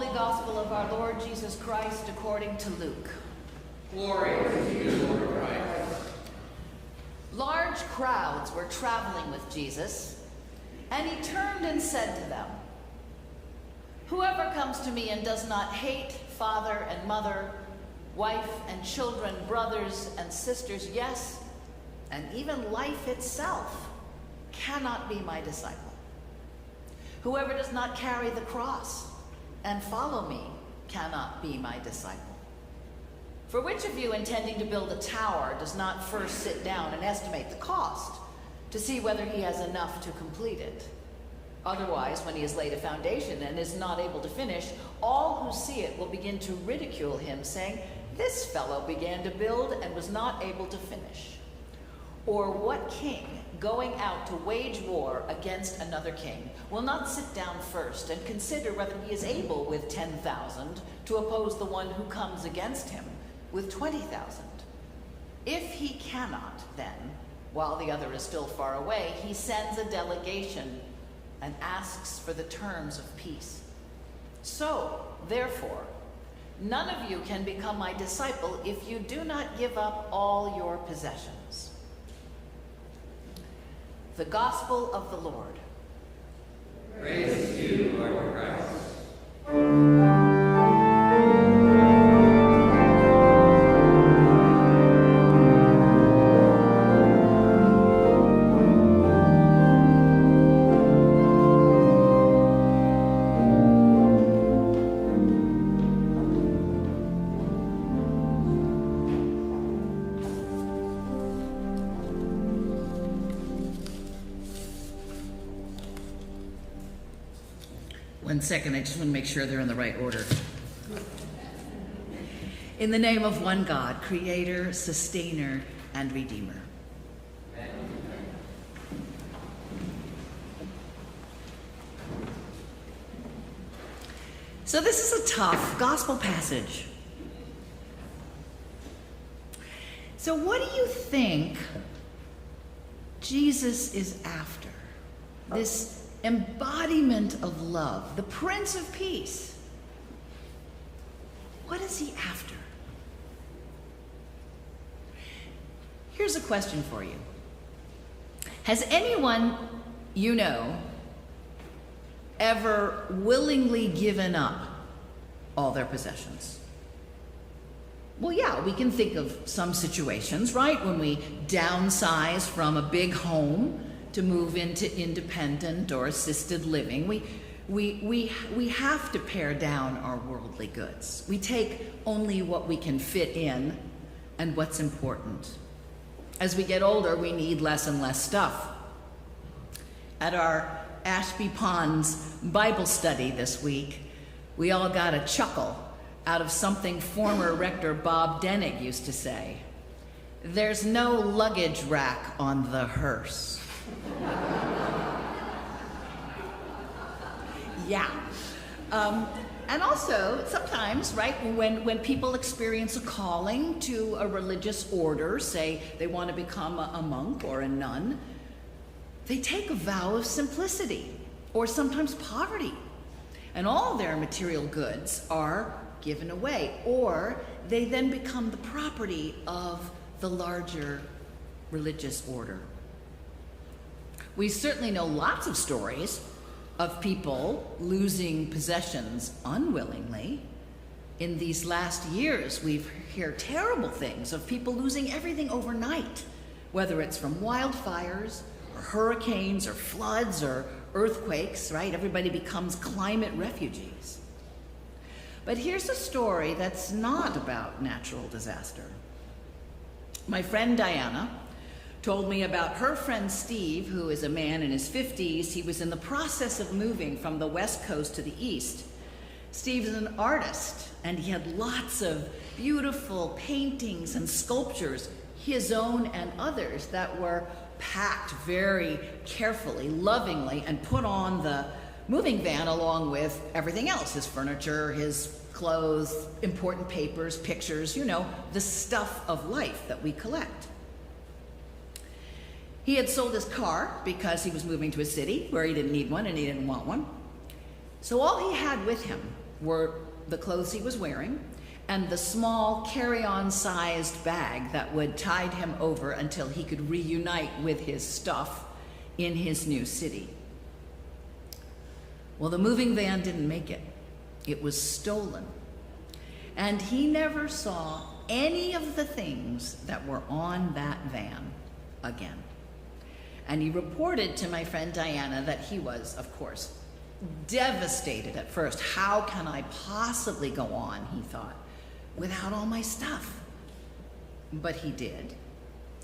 Holy Gospel of our Lord Jesus Christ according to Luke. Glory to you, Lord Christ. Large crowds were traveling with Jesus, and he turned and said to them, "Whoever comes to me and does not hate father and mother, wife and children, brothers and sisters, yes, and even life itself, cannot be my disciple. Whoever does not carry the cross and follow me cannot be my disciple. For which of you, intending to build a tower, does not first sit down and estimate the cost to see whether he has enough to complete it? Otherwise, when he has laid a foundation and is not able to finish, all who see it will begin to ridicule him, saying, 'This fellow began to build and was not able to finish.' Or what king, going out to wage war against another king, will not sit down first and consider whether he is able with 10,000 to oppose the one who comes against him with 20,000? If he cannot, then, while the other is still far away, he sends a delegation and asks for the terms of peace. So, therefore, none of you can become my disciple if you do not give up all your possessions." The Gospel of the Lord. Praise to you, Lord Christ. One second, I just want to make sure they're in the right order. In the name of one God, Creator, Sustainer, and Redeemer. So this is a tough gospel passage. So what do you think Jesus is after? This embodiment of love, the Prince of Peace. What is he after? Here's a question for you. Has anyone you know ever willingly given up all their possessions? Well, yeah, we can think of some situations, right? When we downsize from a big home to move into independent or assisted living, we have to pare down our worldly goods. We take only what we can fit in and what's important. As we get older, we need less and less stuff. At our Ashby Ponds Bible study this week, we all got a chuckle out of something former Rector Bob Denig used to say: "There's no luggage rack on the hearse." Yeah. And also, sometimes, right, when people experience a calling to a religious order, say they want to become a monk or a nun, they take a vow of simplicity, or sometimes poverty, and all their material goods are given away, or they then become the property of the larger religious order. We certainly know lots of stories of people losing possessions unwillingly. In these last years, we've heard terrible things of people losing everything overnight, whether it's from wildfires or hurricanes or floods or earthquakes, right? Everybody becomes climate refugees. But here's a story that's not about natural disaster. My friend Diana told me about her friend Steve, who is a man in his 50s. He was in the process of moving from the West Coast to the East. Steve is an artist, and he had lots of beautiful paintings and sculptures, his own and others, that were packed very carefully, lovingly, and put on the moving van along with everything else: his furniture, his clothes, important papers, pictures, you know, the stuff of life that we collect. He had sold his car because he was moving to a city where he didn't need one and he didn't want one. So all he had with him were the clothes he was wearing and the small carry-on sized bag that would tide him over until he could reunite with his stuff in his new city. Well, the moving van didn't make it. It was stolen. And he never saw any of the things that were on that van again. And he reported to my friend Diana that he was, of course, devastated at first. How can I possibly go on, he thought, without all my stuff? But he did.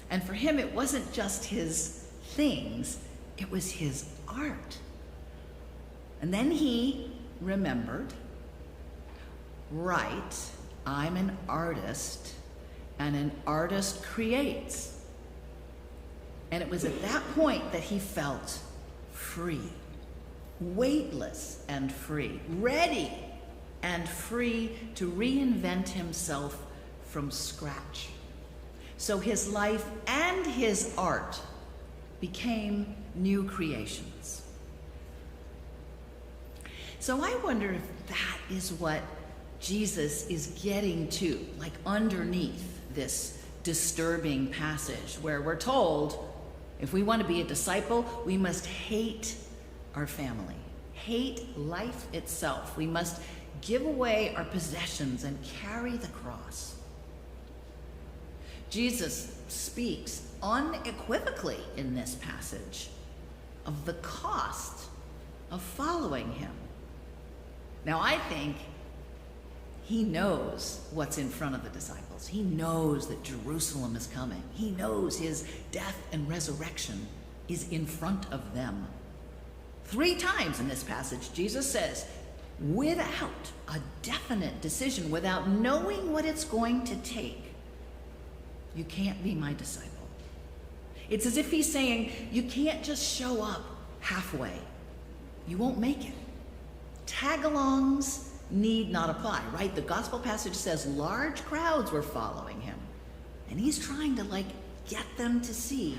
And for him, it wasn't just his things, it was his art. And then he remembered, right, I'm an artist, and an artist creates. And it was at that point that he felt free, weightless and free, ready and free to reinvent himself from scratch. So his life and his art became new creations. So I wonder if that is what Jesus is getting to, like underneath this disturbing passage where we're told if we want to be a disciple, we must hate our family, hate life itself. We must give away our possessions and carry the cross. Jesus speaks unequivocally in this passage of the cost of following him. Now, I think he knows what's in front of the disciples. He knows that Jerusalem is coming. He knows his death and resurrection is in front of them. 3 times in this passage, Jesus says, without a definite decision, without knowing what it's going to take, you can't be my disciple. It's as if he's saying, you can't just show up halfway. You won't make it. Tag-alongs need not apply, right? The gospel passage says large crowds were following him. And he's trying to get them to see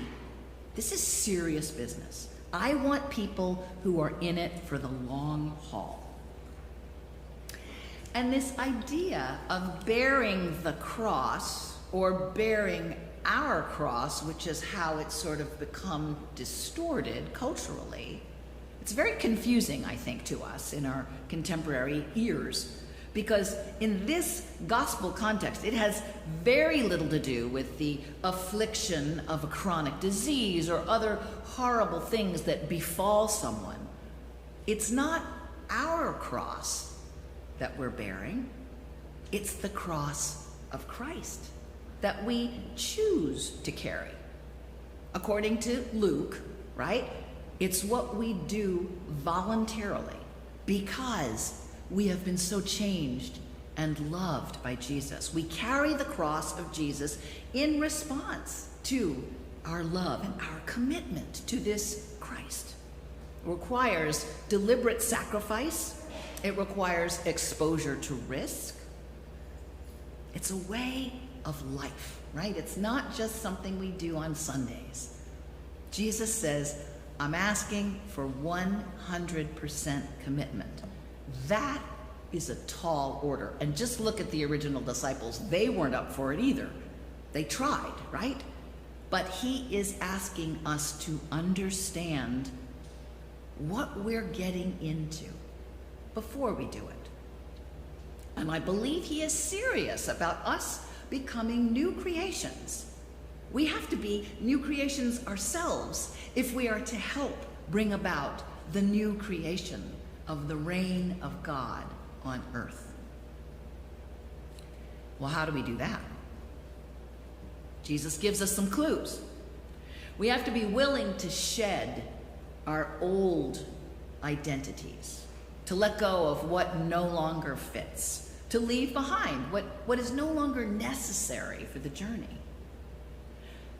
this is serious business. I want people who are in it for the long haul. And this idea of bearing the cross or bearing our cross, which is how it's sort of become distorted culturally, it's very confusing, I think, to us in our contemporary ears, because in this gospel context, it has very little to do with the affliction of a chronic disease or other horrible things that befall someone. It's not our cross that we're bearing. It's the cross of Christ that we choose to carry. According to Luke, right? It's what we do voluntarily because we have been so changed and loved by Jesus. We carry the cross of Jesus in response to our love and our commitment to this Christ. It requires deliberate sacrifice. It requires exposure to risk. It's a way of life, right? It's not just something we do on Sundays. Jesus says, I'm asking for 100% commitment. That is a tall order. And just look at the original disciples. They weren't up for it either. They tried, right? But he is asking us to understand what we're getting into before we do it. And I believe he is serious about us becoming new creations. We have to be new creations ourselves if we are to help bring about the new creation of the reign of God on earth. Well, how do we do that? Jesus gives us some clues. We have to be willing to shed our old identities, to let go of what no longer fits, to leave behind what is no longer necessary for the journey.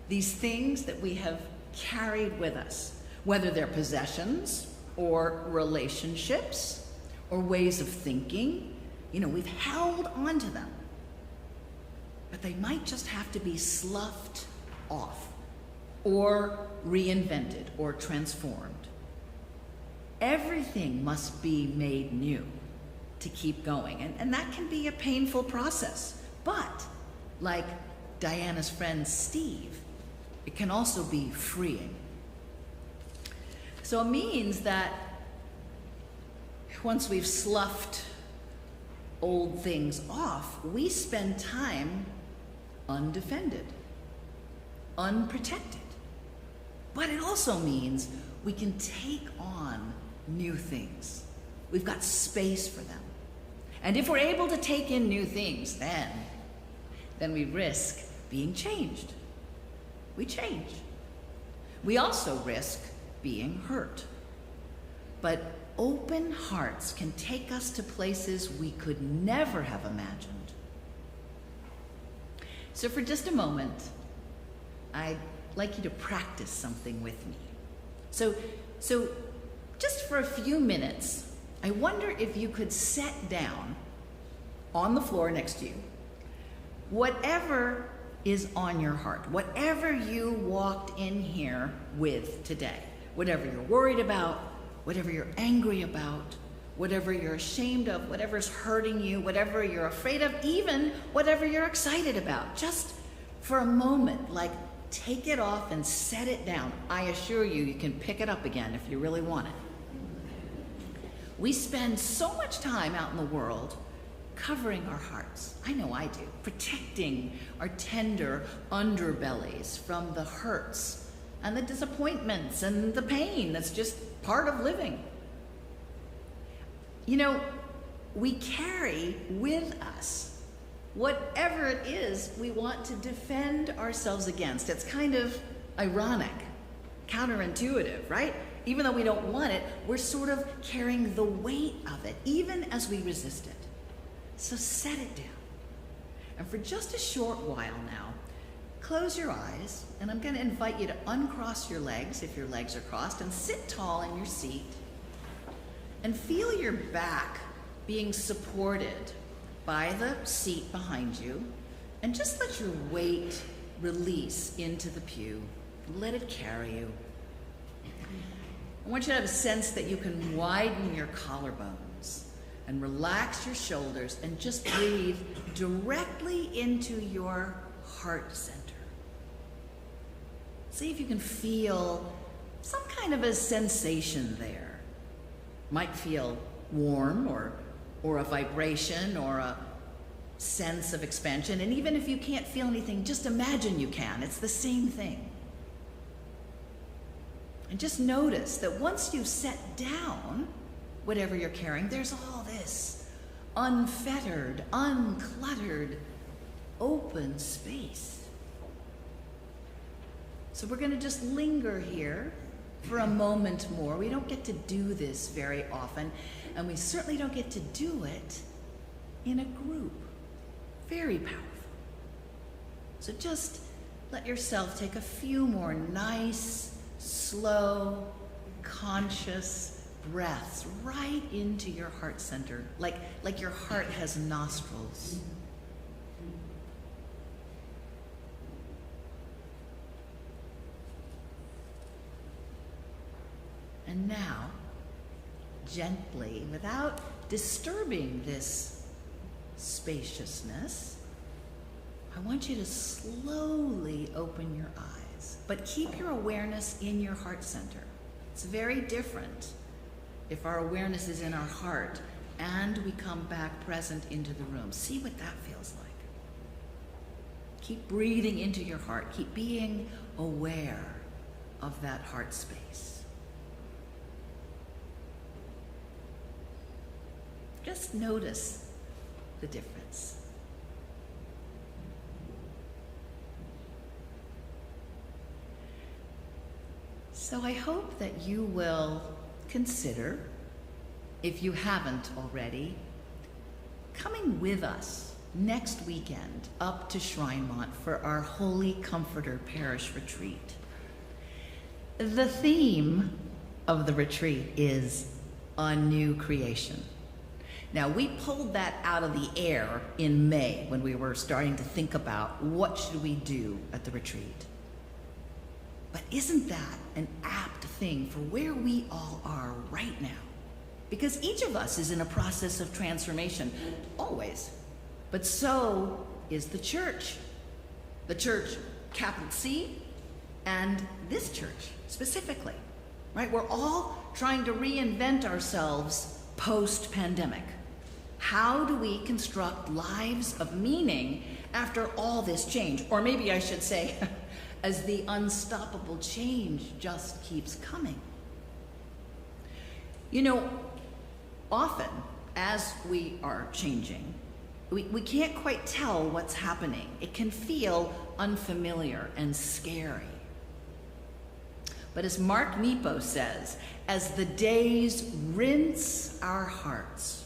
These things that we have carried with us, whether they're possessions or relationships or ways of thinking, we've held on to them. But they might just have to be sloughed off or reinvented or transformed. Everything must be made new. to keep going. And that can be a painful process. But like Diana's friend Steve, it can also be freeing. So it means that once we've sloughed old things off, we spend time undefended, unprotected. But it also means we can take on new things. We've got space for them. And if we're able to take in new things, then we risk being changed. We change. We also risk being hurt. But open hearts can take us to places we could never have imagined. So for just a moment, I'd like you to practice something with me. So just for a few minutes, I wonder if you could set down on the floor next to you whatever is on your heart, whatever you walked in here with today, whatever you're worried about, whatever you're angry about, whatever you're ashamed of, whatever's hurting you, whatever you're afraid of, even whatever you're excited about. Just for a moment, like take it off and set it down. I assure you, you can pick it up again if you really want it. We spend so much time out in the world covering our hearts. I know I do. Protecting our tender underbellies from the hurts and the disappointments and the pain that's just part of living. You know, we carry with us whatever it is we want to defend ourselves against. It's kind of ironic, counterintuitive, right? Even though we don't want it, we're sort of carrying the weight of it, even as we resist it. So set it down. And for just a short while now, close your eyes, and I'm going to invite you to uncross your legs if your legs are crossed, and sit tall in your seat. And feel your back being supported by the seat behind you, and just let your weight release into the pew. Let it carry you. I want you to have a sense that you can widen your collarbones and relax your shoulders and just breathe directly into your heart center. See if you can feel some kind of a sensation there. Might feel warm or a vibration or a sense of expansion. And even if you can't feel anything, just imagine you can. It's the same thing. And just notice that once you've set down whatever you're carrying, there's all this unfettered, uncluttered, open space. So we're going to just linger here for a moment more. We don't get to do this very often, and we certainly don't get to do it in a group. Very powerful. So just let yourself take a few more nice, slow, conscious breaths right into your heart center, like your heart has nostrils. And now, gently, without disturbing this spaciousness, I want you to slowly open your eyes, but keep your awareness in your heart center. It's very different if our awareness is in our heart and we come back present into the room. See what that feels like. Keep breathing into your heart. Keep being aware of that heart space. Just notice the difference. So I hope that you will consider, if you haven't already, coming with us next weekend up to Shrinemont for our Holy Comforter Parish Retreat. The theme of the retreat is a new creation. Now, we pulled that out of the air in May when we were starting to think about what should we do at the retreat. But isn't that an apt thing for where we all are right now? Because each of us is in a process of transformation, always. But so is the church. The church, capital C, and this church specifically, right? We're all trying to reinvent ourselves post-pandemic. How do we construct lives of meaning after all this change? Or maybe I should say, as the unstoppable change just keeps coming. You know, often as we are changing, we can't quite tell what's happening. It can feel unfamiliar and scary. But as Mark Nepo says, as the days rinse our hearts,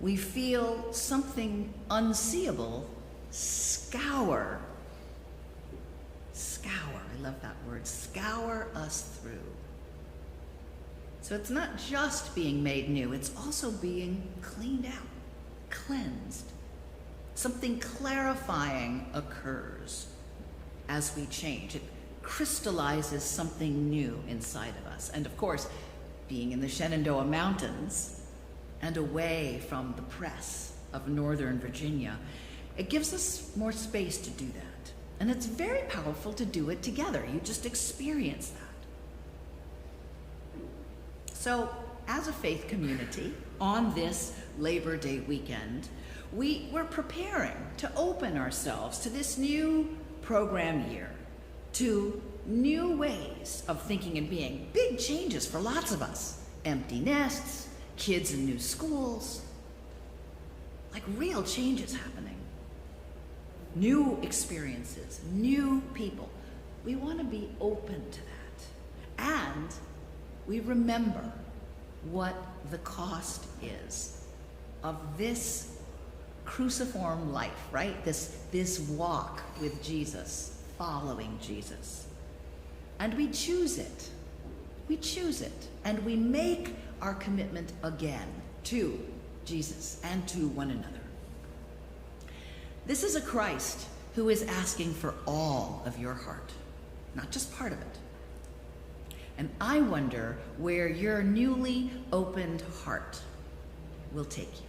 we feel something unseeable scour. Scour, I love that word, scour us through. So it's not just being made new, it's also being cleaned out, cleansed. Something clarifying occurs as we change. It crystallizes something new inside of us. And of course, being in the Shenandoah Mountains and away from the press of Northern Virginia, it gives us more space to do that. And it's very powerful to do it together. You just experience that. So, as a faith community, on this Labor Day weekend, we're preparing to open ourselves to this new program year, to new ways of thinking and being. Big changes for lots of us. Empty nests, kids in new schools, like real changes happening. New experiences, new people. We want to be open to that. And we remember what the cost is of this cruciform life, right? This walk with Jesus, following Jesus. And we choose it. We choose it. And we make our commitment again to Jesus and to one another. This is a Christ who is asking for all of your heart, not just part of it. And I wonder where your newly opened heart will take you.